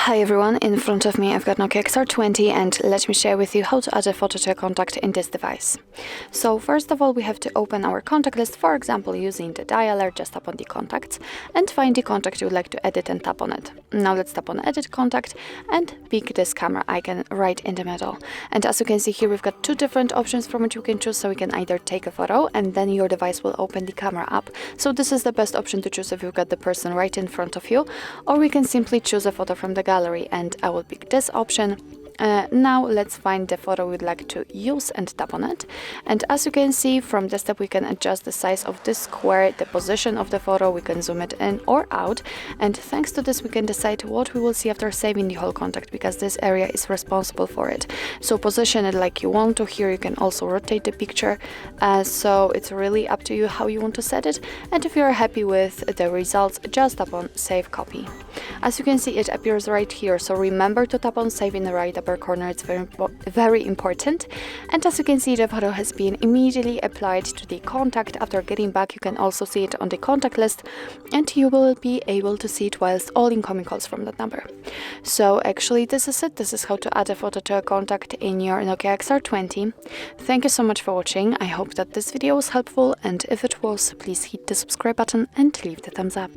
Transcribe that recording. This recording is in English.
Hi everyone, in front of me I've got NOKIA XR20 and let me share with you how to add a photo to a contact in this device. So first of all we have to open our contact list, for example using the dialer. Just tap on the contacts and find the contact you would like to edit and tap on it. Now let's tap on edit contact and pick this camera icon right in the middle. And as you can see here we've got two different options from which you can choose, so we can either take a photo and then your device will open the camera up. So this is the best option to choose if you've got the person right in front of you, or we can simply choose a photo from the gallery, and I will pick this option. Now let's find the photo we'd like to use and tap on it. And as you can see from this step we can adjust the size of this square, the position of the photo, we can zoom it in or out, and thanks to this we can decide what we will see after saving the whole contact, because this area is responsible for it. So position it like you want to. Here you can also rotate the picture, so it's really up to you how you want to set it. And if you're happy with the results, just tap on save copy. As you can see it appears right here, so remember to tap on save in the right upper corner. It's very important. And as you can see, the photo has been immediately applied to the contact. After getting back you can also see it on the contact list, and you will be able to see it whilst all incoming calls from that number. So actually this is it. This is how to add a photo to a contact in your NOKIA XR20. Thank you so much for watching. I hope that this video was helpful, and if it was, please hit the subscribe button and leave the thumbs up.